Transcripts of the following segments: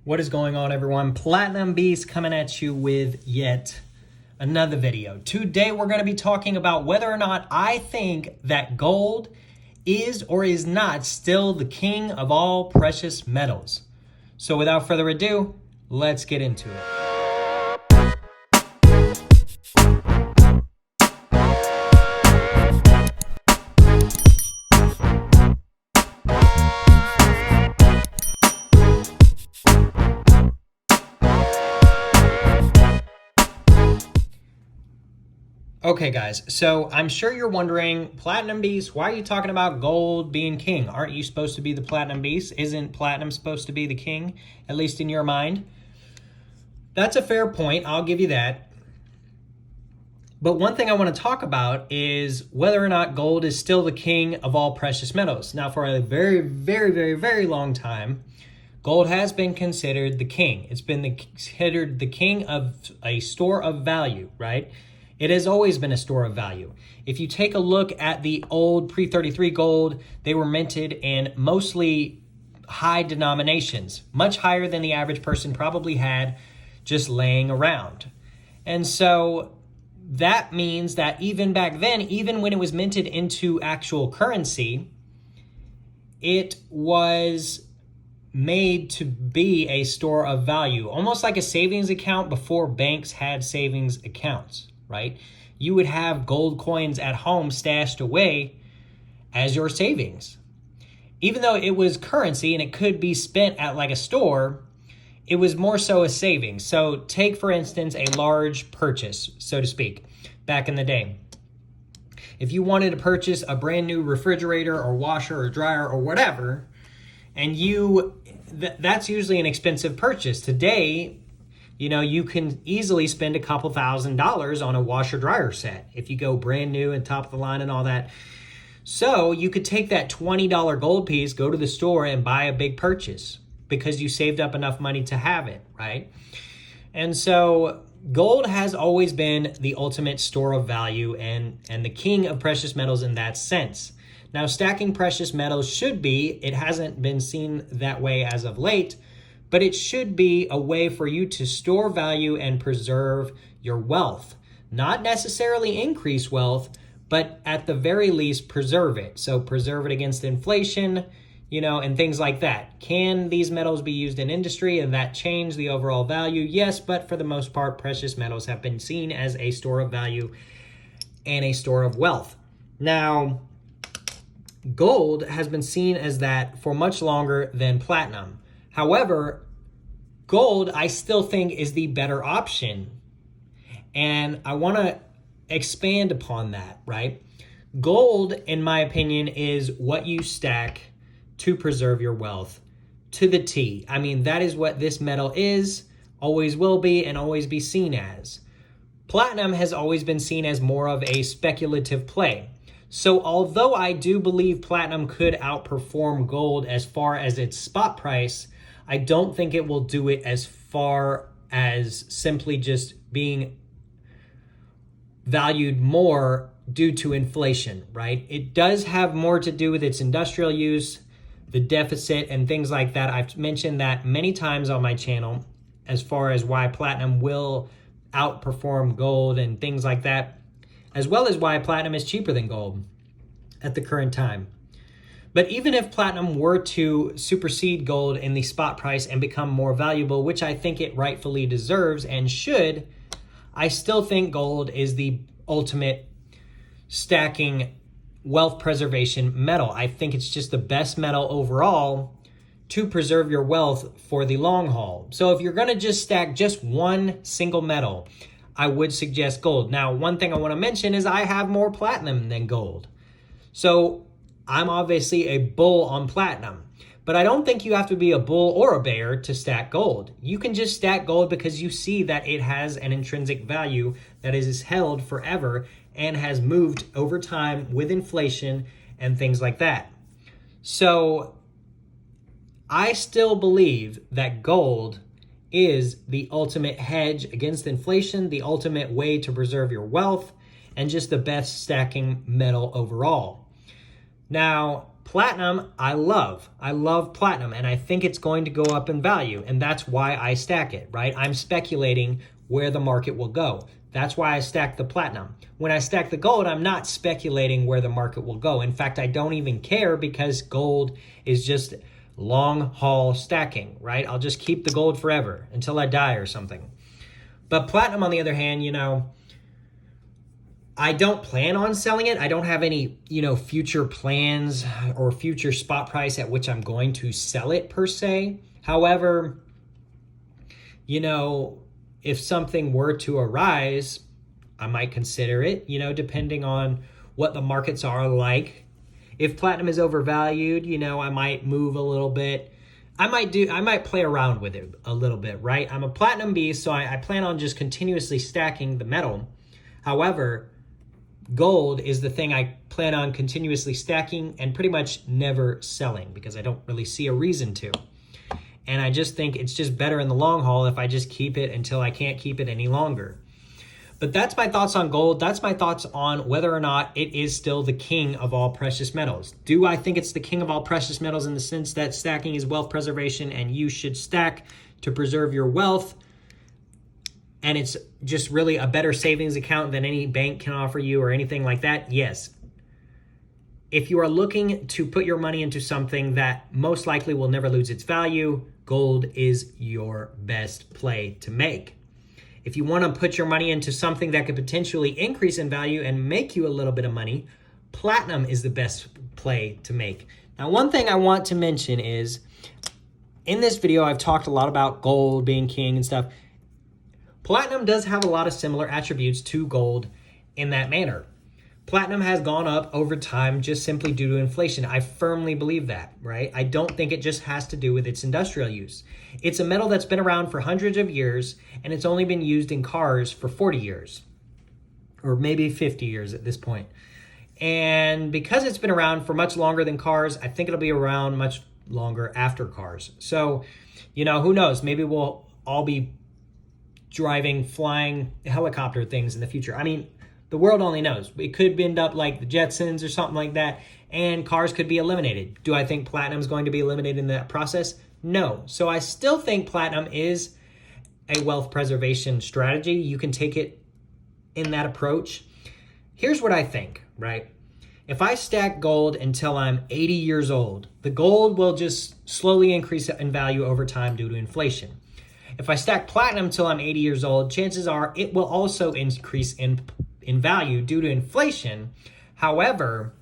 What is going on, everyone? Platinum Beast coming at you with yet another video. Today we're going to be talking about whether or not I think that gold is or is not still the king of all precious metals. So without further ado, let's get into it. Okay, guys, so I'm sure you're wondering, Platinum Beast, why are you talking about gold being king? Aren't you supposed to be the Platinum Beast? Isn't platinum supposed to be the king, at least in your mind? That's a fair point. I'll give you that. But one thing I want to talk about is whether or not gold is still the king of all precious metals. Now, for a very long time, gold has been considered the king. It's been considered the king of a store of value, right? It has always been a store of value. If you take a look at the old pre-33 gold, they were minted in mostly high denominations, much higher than the average person probably had just laying around. And so that means that even back then, even when it was minted into actual currency, it was made to be a store of value, almost like a savings account before banks had savings accounts. Right? You would have gold coins at home stashed away as your savings. Even though it was currency and it could be spent at like a store, it was more so a savings. So take, for instance, a large purchase, so to speak, back in the day. If you wanted to purchase a brand new refrigerator or washer or dryer or whatever, and that's usually an expensive purchase. Today, you can easily spend a couple $1,000s on a washer dryer set if you go brand new and top of the line and all that. So you could take that $20 gold piece, go to the store and buy a big purchase because you saved up enough money to have it, right? And so gold has always been the ultimate store of value and the king of precious metals in that sense. Now, stacking precious metals it hasn't been seen that way as of late, but it should be a way for you to store value and preserve your wealth. Not necessarily increase wealth, but at the very least preserve it. So preserve it against inflation, and things like that. Can these metals be used in industry and that change the overall value? Yes, but for the most part, precious metals have been seen as a store of value and a store of wealth. Now, gold has been seen as that for much longer than platinum. However, gold, I still think, is the better option. And I want to expand upon that, right? Gold, in my opinion, is what you stack to preserve your wealth to the T. I mean, that is what this metal is, always will be, and always be seen as. Platinum has always been seen as more of a speculative play. So although I do believe platinum could outperform gold as far as its spot price, I don't think it will do it as far as simply just being valued more due to inflation, right? It does have more to do with its industrial use, the deficit, and things like that. I've mentioned that many times on my channel as far as why platinum will outperform gold and things like that, as well as why platinum is cheaper than gold at the current time. But even if platinum were to supersede gold in the spot price and become more valuable, which I think it rightfully deserves and should, I still think gold is the ultimate stacking wealth preservation metal. I think it's just the best metal overall to preserve your wealth for the long haul. So if you're going to just stack just one single metal, I would suggest gold. Now, one thing I want to mention is I have more platinum than gold. So I'm obviously a bull on platinum, but I don't think you have to be a bull or a bear to stack gold. You can just stack gold because you see that it has an intrinsic value that is held forever and has moved over time with inflation and things like that. So I still believe that gold is the ultimate hedge against inflation, the ultimate way to preserve your wealth, and just the best stacking metal overall. Now, platinum, I love platinum, and I think it's going to go up in value, and that's why I stack it, right? I'm speculating where the market will go. That's why I stack the platinum. When I stack the gold, I'm not speculating where the market will go. In fact, I don't even care because gold is just long haul stacking, right? I'll just keep the gold forever until I die or something. But platinum, on the other hand, I don't plan on selling it. I don't have any, future plans or future spot price at which I'm going to sell it per se. However, if something were to arise, I might consider it, depending on what the markets are like. If platinum is overvalued, I might move a little bit. I might play around with it a little bit, right? I'm a platinum beast, so I plan on just continuously stacking the metal. However, gold is the thing I plan on continuously stacking and pretty much never selling because I don't really see a reason to. And I just think it's just better in the long haul if I just keep it until I can't keep it any longer. But that's my thoughts on gold. That's my thoughts on whether or not it is still the king of all precious metals. Do I think it's the king of all precious metals in the sense that stacking is wealth preservation and you should stack to preserve your wealth? And it's just really a better savings account than any bank can offer you or anything like that? Yes. If you are looking to put your money into something that most likely will never lose its value, gold is your best play to make. If you want to put your money into something that could potentially increase in value and make you a little bit of money, platinum is the best play to make. Now, one thing I want to mention is, in this video, I've talked a lot about gold being king and stuff. Platinum does have a lot of similar attributes to gold in that manner. Platinum has gone up over time just simply due to inflation. I firmly believe that, right? I don't think it just has to do with its industrial use. It's a metal that's been around for hundreds of years, and it's only been used in cars for 40 years, or maybe 50 years at this point. And because it's been around for much longer than cars, I think it'll be around much longer after cars. So, who knows? Maybe we'll all be driving, flying helicopter things in the future. I mean, the world only knows. It could end up like the Jetsons or something like that, and cars could be eliminated. Do I think platinum is going to be eliminated in that process? No. So I still think platinum is a wealth preservation strategy. You can take it in that approach. Here's what I think, right? If I stack gold until I'm 80 years old, the gold will just slowly increase in value over time due to inflation. If I stack platinum till I'm 80 years old, chances are it will also increase in value due to inflation. However,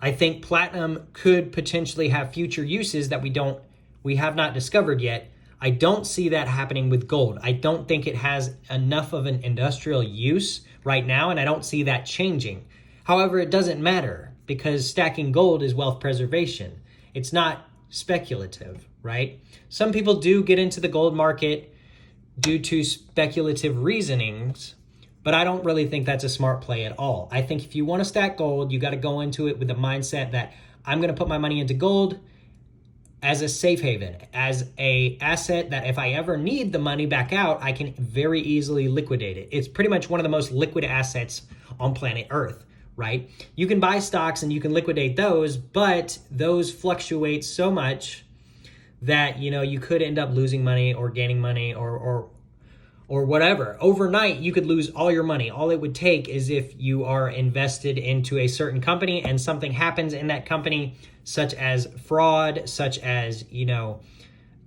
I think platinum could potentially have future uses that we have not discovered yet. I don't see that happening with gold. I don't think it has enough of an industrial use right now, and I don't see that changing. However, it doesn't matter because stacking gold is wealth preservation. It's not speculative, right? Some people do get into the gold market due to speculative reasonings, but I don't really think that's a smart play at all. I think if you want to stack gold, you got to go into it with the mindset that I'm going to put my money into gold as a safe haven, as a asset that if I ever need the money back out, I can very easily liquidate it. It's pretty much one of the most liquid assets on planet Earth, right? You can buy stocks and you can liquidate those, but those fluctuate so much that, you could end up losing money or gaining money or whatever. Overnight, you could lose all your money. All it would take is if you are invested into a certain company and something happens in that company, such as fraud, such as,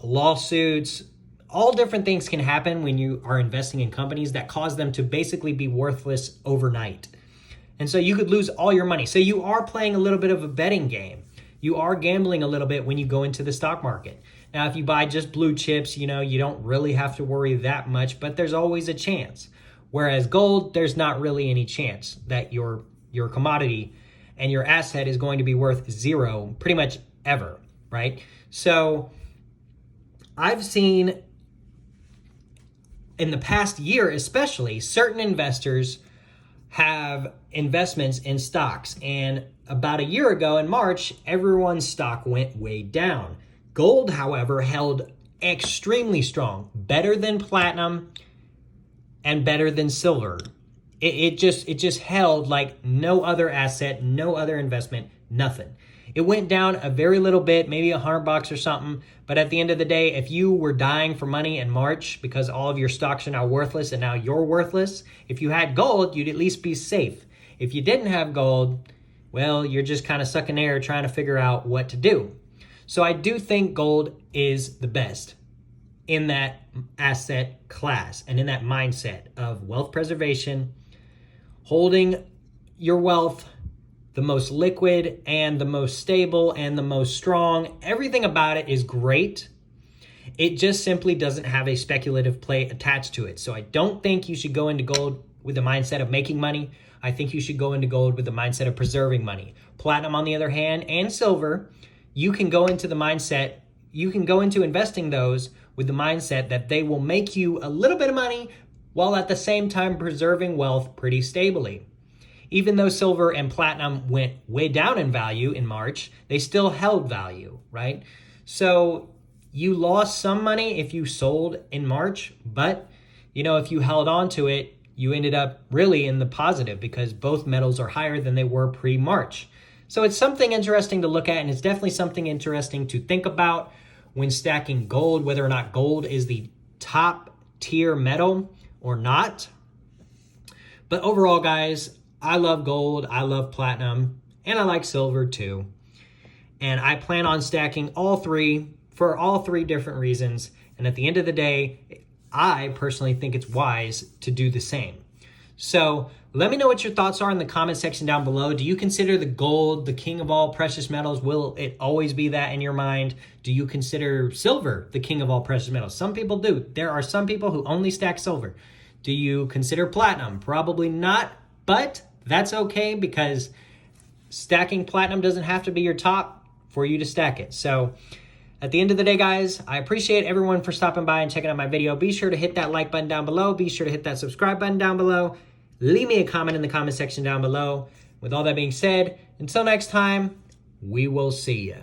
lawsuits. All different things can happen when you are investing in companies that cause them to basically be worthless overnight. And so you could lose all your money. So you are playing a little bit of a betting game. You are gambling a little bit when you go into the stock market. Now, if you buy just blue chips, you don't really have to worry that much, but there's always a chance. Whereas gold, there's not really any chance that your commodity and your asset is going to be worth zero pretty much ever, right? So I've seen in the past year especially, certain investors have investments in stocks. And about a year ago in March, everyone's stock went way down. Gold, however, held extremely strong, better than platinum and better than silver. It just held like no other asset, no other investment, nothing. It went down a very little bit, maybe $100 or something. But at the end of the day, if you were dying for money in March because all of your stocks are now worthless and now you're worthless, if you had gold, you'd at least be safe. If you didn't have gold, well, you're just kind of sucking air trying to figure out what to do. So I do think gold is the best in that asset class and in that mindset of wealth preservation, holding your wealth the most liquid and the most stable and the most strong. Everything about it is great. It just simply doesn't have a speculative play attached to it. So I don't think you should go into gold with the mindset of making money. I think you should go into gold with the mindset of preserving money. Platinum, on the other hand, and silver, you can go into investing those with the mindset that they will make you a little bit of money while at the same time preserving wealth pretty stably. Even though silver and platinum went way down in value in March, they still held value, right? So you lost some money if you sold in March, but if you held on to it, you ended up really in the positive because both metals are higher than they were pre-March. So it's something interesting to look at, and it's definitely something interesting to think about when stacking gold, whether or not gold is the top tier metal or not. But overall, guys, I love gold, I love platinum, and I like silver too. And I plan on stacking all three for all three different reasons. And at the end of the day, I personally think it's wise to do the same. So let me know what your thoughts are in the comment section down below. Do you consider the gold the king of all precious metals? Will it always be that in your mind? Do you consider silver the king of all precious metals? Some people do. There are some people who only stack silver. Do you consider platinum? Probably not, but that's okay because stacking platinum doesn't have to be your top for you to stack it. So at the end of the day, guys, I appreciate everyone for stopping by and checking out my video. Be sure to hit that like button down below. Be sure to hit that subscribe button down below. Leave me a comment in the comment section down below. With all that being said, until next time, we will see you.